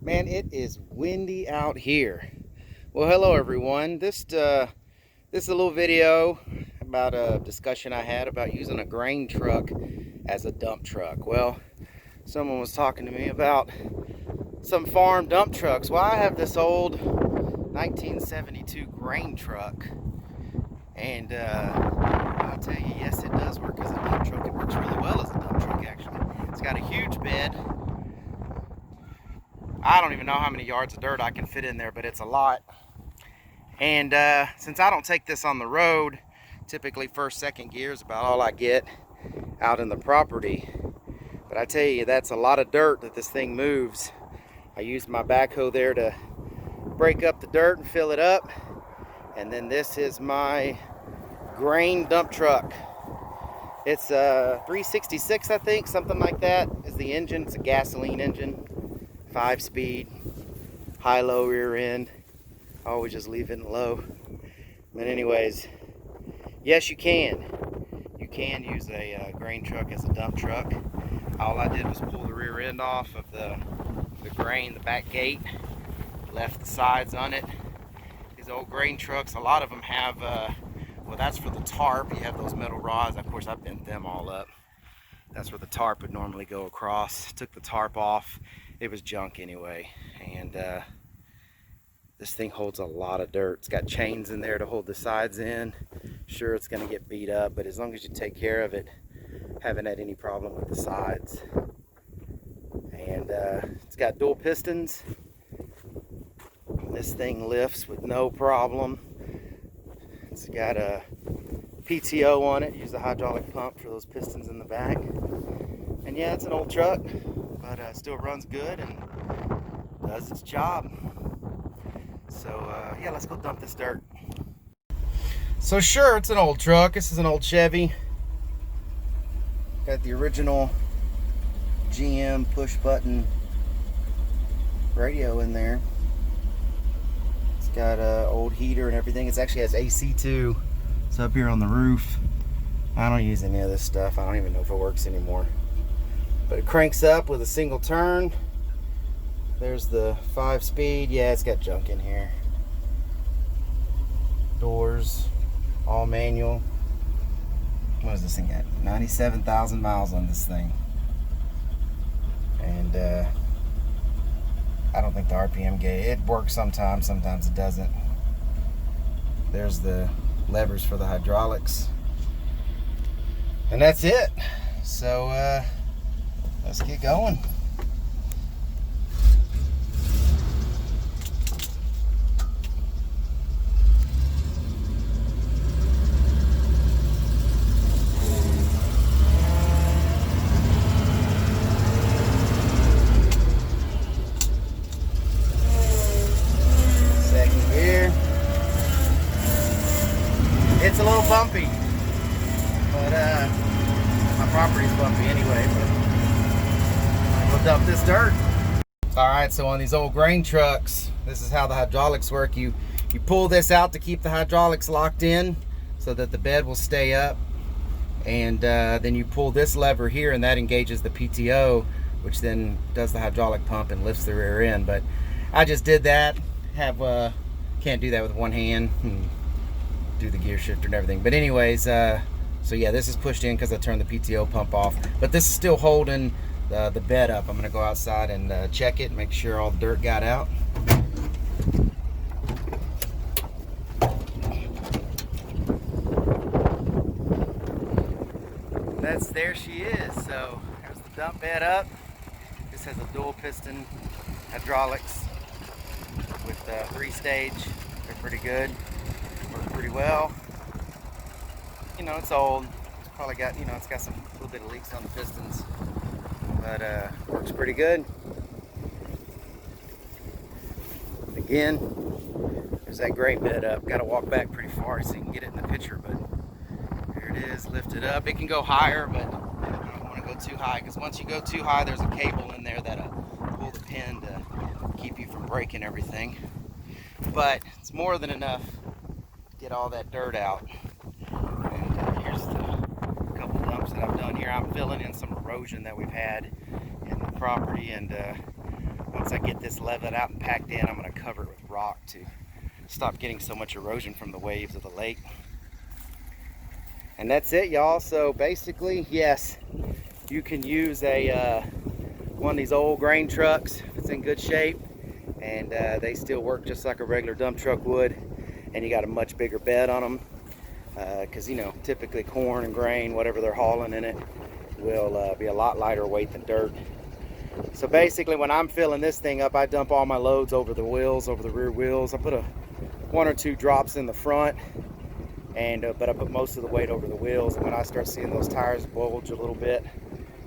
Man, it is windy out here. Well, hello everyone. This is a little video about a discussion I had about using a grain truck as a dump truck. Well, someone was talking to me about some farm dump trucks. Well, I have this old 1972 grain truck, and I'll tell you, yes, it does work as a dump truck. It works really well as a dump truck, actually. It's got a huge bed. I don't even know how many yards of dirt I can fit in there, but it's a lot. And since I don't take this on the road, typically first, second gear is about all I get out in the property. But I tell you, that's a lot of dirt that this thing moves. I used my backhoe there to break up the dirt and fill it up. And then this is my grain dump truck. It's a 366, I think, something like that is the engine. It's a gasoline engine, 5-speed, high-low rear end. I always just leave it in low. But anyways, yes, you can. You can use a grain truck as a dump truck. All I did was pull the rear end off of the grain, the back gate, left the sides on it. These old grain trucks, a lot of them have, well, that's for the tarp. You have those metal rods. Of course, I bent them all up. That's where the tarp would normally go across. Took the tarp off. It was junk anyway. And this thing holds a lot of dirt. It's got chains in there to hold the sides in. Sure, it's going to get beat up, but as long as you take care of it, haven't had any problem with the sides. And it's got dual pistons. This thing lifts with no problem. It's got a PTO on it. Use a hydraulic pump for those pistons in the back. And yeah, it's an old truck, but still runs good and does its job. So yeah, let's go dump this dirt. So sure, it's an old truck. This is an old Chevy. Got the original GM push button radio in there. It's got an old heater and everything. It actually has AC too. It's up here on the roof. I don't use any of this stuff. I don't even know if it works anymore. But it cranks up with a single turn. There's the 5-speed. Yeah, it's got junk in here. Doors, all manual. What is this thing at? 97,000 miles on this thing. And I don't think the RPM gauge, it works sometimes it doesn't. There's the levers for the hydraulics. And that's it. So let's get going. It's a little bumpy, but my property's bumpy anyway, but we'll dump this dirt. Alright, so on these old grain trucks, this is how the hydraulics work. You pull this out to keep the hydraulics locked in so that the bed will stay up, and then you pull this lever here and that engages the PTO, which then does the hydraulic pump and lifts the rear end. But I just did that. Can't do that with one hand and do the gear shifter and everything. But anyways, so yeah, this is pushed in because I turned the PTO pump off, but this is still holding the bed up. I'm gonna go outside and check it, make sure all the dirt got out. There she is. So there's the dump bed up. This has a dual piston hydraulics with 3-stage. They're pretty good. Work pretty well. You know, it's old. It's probably got, you know, it's got some little bit of leaks on the pistons, but works pretty good. Again, there's that grain bed up. Got to walk back pretty far so you can get it in the picture, but there it is. Lift it up. It can go higher, but I don't want to go too high, because once you go too high, there's a cable in there that'll pull the pin to keep you from breaking everything. But it's more than enough to get all that dirt out. And here's the couple dumps that I've done here. I'm filling in some erosion that we've had in the property, and I'm once I get this leveled out and packed in, I'm going to cover it with rock to stop getting so much erosion from the waves of the lake. And that's it, y'all. So basically, yes, you can use a one of these old grain trucks if it's in good shape, and they still work just like a regular dump truck would, and you got a much bigger bed on them, because you know, typically corn and grain, whatever they're hauling in it, will be a lot lighter weight than dirt. So basically, when I'm filling this thing up, I dump all my loads over the wheels, over the rear wheels. I put one or two drops in the front, and but I put most of the weight over the wheels. And when I start seeing those tires bulge a little bit,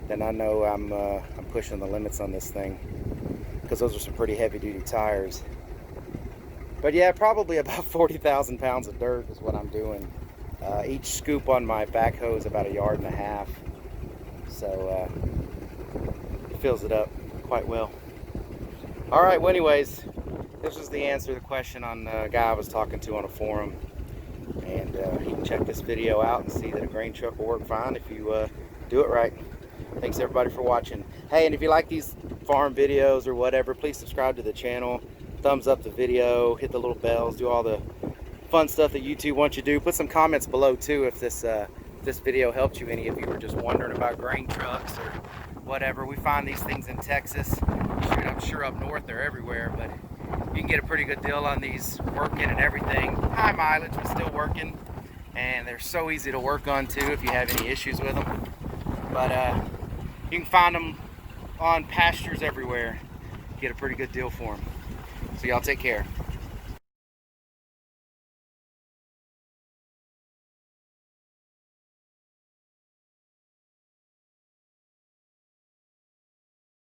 then I know I'm pushing the limits on this thing, because those are some pretty heavy-duty tires. But yeah, probably about 40,000 pounds of dirt is what I'm doing. Each scoop on my backhoe is about 1.5 yards, so it fills it up quite well. All right, well anyways, this was the answer to the question on the guy I was talking to on a forum. And you can check this video out and see that a grain truck will work fine if you do it right. Thanks everybody for watching. Hey, and if you like these farm videos or whatever, please subscribe to the channel, thumbs up the video, hit the little bells, do all the fun stuff that YouTube wants you to do. Put some comments below too if this video helped you any, if you were just wondering about grain trucks or whatever. We find these things in Texas. I'm sure up north they're everywhere, but you can get a pretty good deal on these, working and everything. High mileage, but still working. And they're so easy to work on too if you have any issues with them. But you can find them on pastures everywhere. Get a pretty good deal for them. So y'all take care.